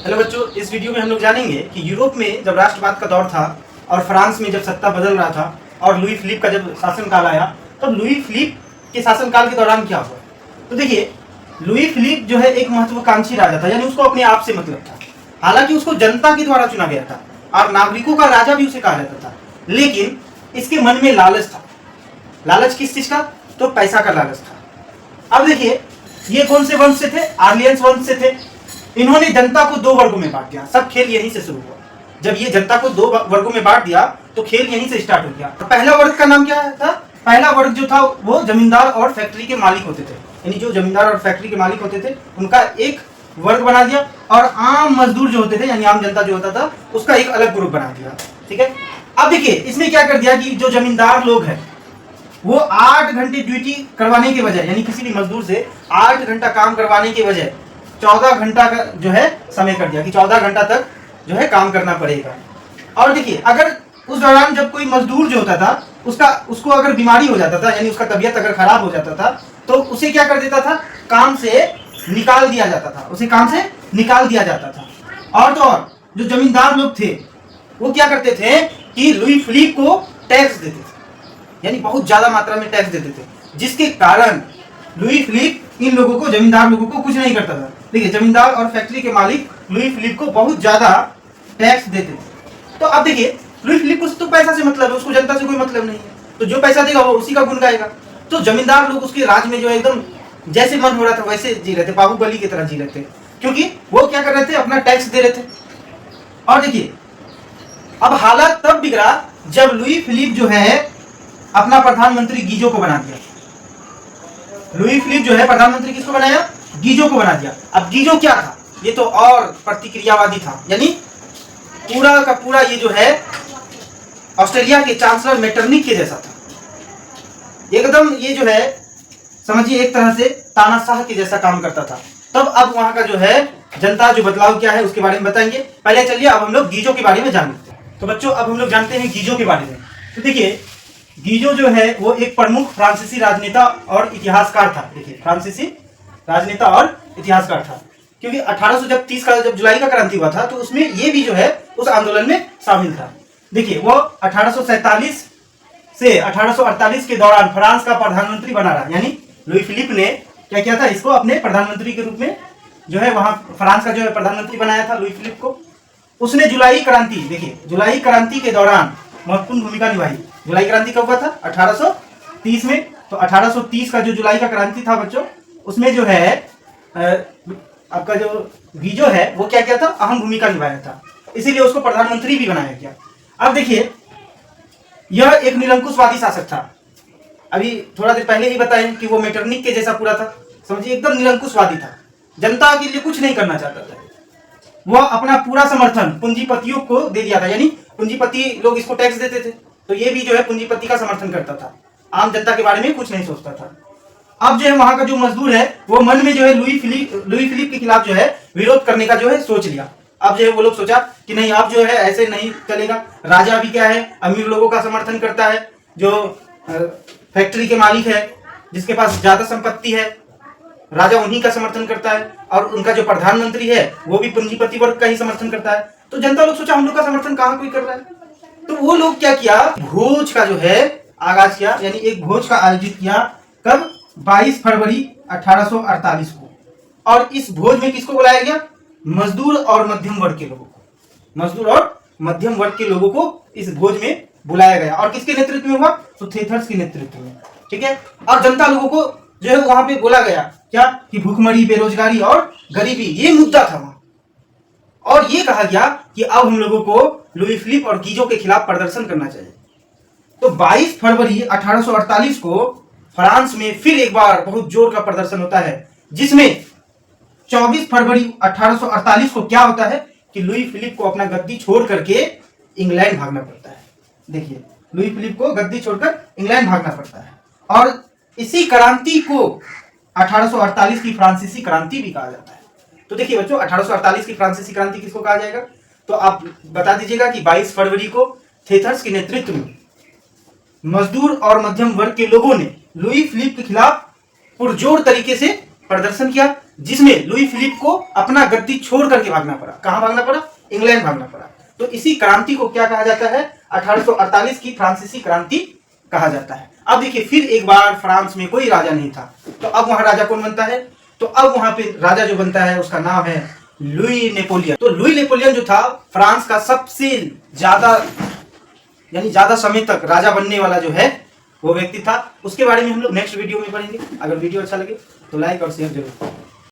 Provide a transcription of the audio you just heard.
Hello बच्चों, इस video में हम लोग जानेंगे कि यूरोप में जब राष्ट्रवाद का दौर था और फ्रांस में जब सत्ता बदल रहा था और लुई फिलिप का जब शासनकाल आया तब लुई फिलिप के शासनकाल के दौरान क्या हुआ। तो देखिए, लुई फिलिप जो है एक महत्वाकांक्षी राजा था, यानी उसको अपने आप से मतलब था। हालांकि उसको जनता के द्वारा चुना गया था और नागरिकों का राजा भी उसे कहा जाता था, लेकिन इसके मन में लालच था। लालच किस चीज का? तो पैसा का लालच था। अब देखिए, ये कौन से वंश से थे? आर्लियंस वंश से थे। इन्होंने जनता को दो वर्गों में बांट दिया। सब खेल यहीं से शुरू हुआ। जब ये जनता को दो वर्गों में बांट दिया तो खेल यहीं से स्टार्ट हो गया। पहला वर्ग का नाम क्या था? पहला वर्ग जो था वो जमींदार और फैक्ट्री के मालिक होते थे, यानी जो जमींदार और फैक्ट्री के मालिक होते थे उनका एक वर्ग बना दिया, और आम मजदूर जो होते थे यानी आम जनता जो होता था उसका एक अलग ग्रुप बना दिया। ठीक है। अब देखिए, इसमें क्या कर दिया कि जो जमींदार लोग हैं वो 8 घंटे ड्यूटी करवाने के बजाय, यानी किसी भी मजदूर से 8 घंटा काम करवाने के बजाय 14 घंटा का जो है समय कर दिया कि 14 घंटा तक जो है काम करना पड़ेगा। और देखिए, अगर उस दौरान जब कोई मजदूर जो होता था उसको अगर बीमारी हो जाता था, यानी उसका तबीयत अगर खराब हो जाता था, तो उसे क्या कर देता था? काम से निकाल दिया जाता था। उसे काम से निकाल दिया जाता था। और तो और जो जमींदार लोग थे वो क्या करते थे कि लुई फिलिप को टैक्स देते थे, यानी बहुत ज्यादा मात्रा में टैक्स देते थे, जिसके कारण लुई फिलिप इन लोगों को, जमींदार लोगों को कुछ नहीं करता था। देखिए, जमींदार और फैक्ट्री के मालिक लुई फिलिप को बहुत ज्यादा टैक्स देते थे। तो अब देखिए, लुई फिलिप को तो पैसा से मतलब है, उसको जनता से कोई मतलब नहीं है, तो जो पैसा देगा वो उसी का गुण गाएगा। तो जमींदार लोग उसके राज में जो है एकदम जैसे मन हो रहा था वैसे जी रहे थे, बाहुबली की तरह जी रहे थे, क्योंकि वो क्या कर रहे थे? अपना टैक्स दे रहे थे। और देखिए, अब हालात तब बिगड़ा जब लुई फिलिप जो है अपना प्रधानमंत्री गीजो को बना दिया। लुई फिलिप जो है प्रधानमंत्री किसको बनाया? गीजो को बना दिया। अब गीजो क्या था? ये तो और प्रतिक्रियावादी था, यानी पूरा का पूरा ये जो है ऑस्ट्रेलिया के चांसलर मेटरनिक के जैसा था। एकदम ये जो है समझिए एक तरह से तानाशाह के जैसा काम करता था। तब अब वहां का जो है जनता जो बदलाव क्या है उसके बारे में बताएंगे। पहले चलिए अब हम लोग गीजो के बारे में जान लेते हैं। तो बच्चों, अब हम लोग जानते हैं गीजो के बारे में। तो देखिए, गीजो जो है वो एक प्रमुख फ्रांसीसी राजनेता और इतिहासकार था। देखिए, फ्रांसीसी राजनेता और इतिहासकार था, क्योंकि 1830 का जब जुलाई का क्रांति हुआ था तो उसमें ये भी जो है उस आंदोलन में शामिल था। देखिए, वो 1847 से 1848 के दौरान फ्रांस का प्रधानमंत्री बना रहा, यानी लुई फिलिप ने क्या किया था? इसको अपने प्रधानमंत्री के रूप में जो है वहां फ्रांस का जो है प्रधानमंत्री बनाया था लुई फिलिप को। उसने जुलाई क्रांति, देखिए जुलाई क्रांति के दौरान महत्वपूर्ण भूमिका निभाई। जुलाई क्रांति कब हुआ था? 1830 में। तो 1830 का जो जुलाई का क्रांति था बच्चों, उसमें जो है आपका जो गीजो है वो क्या किया था? अहम भूमिका निभाया था, इसीलिए उसको प्रधानमंत्री भी बनाया गया। अब देखिए, यह एक निरंकुशवादी शासक था। अभी थोड़ा देर पहले ही बताएं कि वो मेटरनिक के जैसा पूरा था। समझिए, एकदम निरंकुशवादी था, जनता के लिए कुछ नहीं करना चाहता था। वह अपना पूरा समर्थन पूंजीपतियों को दे दिया था, यानी पूंजीपति लोग इसको टैक्स देते थे तो ये भी जो है पूंजीपति का समर्थन करता था, आम जनता के बारे में कुछ नहीं सोचता था। अब जो है वहां का जो मजदूर है वो मन में जो है लुई फिलिप के खिलाफ जो है विरोध करने का जो है सोच लिया। अब जो है वो लोग सोचा कि नहीं, अब जो है ऐसे नहीं चलेगा। राजा भी क्या है? अमीर लोगों का समर्थन करता है, जो फैक्ट्री के मालिक है, जिसके पास ज्यादा संपत्ति है, राजा उन्हीं का समर्थन करता है, और उनका जो प्रधानमंत्री है वो भी पूंजीपति वर्ग का ही समर्थन करता है। तो जनता लोग सोचा हम लोग का समर्थन कहाँ कोई कर रहा है। तो वो लोग क्या किया? भोज का जो है आगाज किया, यानी एक भोज का आयोजित किया। कब? 22 फरवरी 1848 को। और इस भोज में किसको बुलाया गया? मजदूर और मध्यम वर्ग के लोगों को। मजदूर और मध्यम वर्ग के लोगों को इस भोज में बुलाया गया। और किसके नेतृत्व में हुआ? तो थेथर्स के नेतृत्व में। ठीक है। और जनता लोगों को जो है वहां पे बोला गया क्या कि भूखमरी, बेरोजगारी और गरीबी ये मुद्दा था वहां। और ये कहा गया कि अब हम लोगों को लुई फिलिप और गीजो के खिलाफ प्रदर्शन करना चाहिए। तो 22 फरवरी 1848 को फ्रांस में फिर एक बार बहुत जोर का प्रदर्शन होता है, जिसमें 24 फरवरी 1848 को क्या होता है कि लुई फिलिप को अपना गद्दी छोड़ करके इंग्लैंड भागना पड़ता है। देखिए, लुई फिलिप को गद्दी छोड़कर इंग्लैंड भागना पड़ता है। और इसी क्रांति को 1848 की फ्रांसीसी क्रांति भी कहा जाता है। तो देखिए बच्चों, 1848 की फ्रांसीसी क्रांति किसको कहा जाएगा? तो आप बता दीजिएगा कि 22 फरवरी को थेथर्स के नेतृत्व में मजदूर और मध्यम वर्ग के लोगों ने लुई फिलिप के खिलाफ पुरजोर तरीके से प्रदर्शन किया, जिसमें लुई फिलिप को अपना गद्दी छोड़ करके भागना पड़ा। कहां भागना पड़ा? इंग्लैंड भागना पड़ा। तो इसी क्रांति को क्या कहा जाता है? 1848 की फ्रांसीसी क्रांति कहा जाता है। अब देखिए, फिर एक बार फ्रांस में कोई राजा नहीं था, तो अब वहां राजा कौन बनता है? तो अब वहां पे राजा जो बनता है उसका नाम है लुई नेपोलियन। तो लुई नेपोलियन जो था फ्रांस का सबसे ज्यादा यानी ज्यादा समय तक राजा बनने वाला जो है वो व्यक्ति था। उसके बारे में हम लोग नेक्स्ट वीडियो में पढ़ेंगे। अगर वीडियो अच्छा लगे तो लाइक और शेयर जरूर।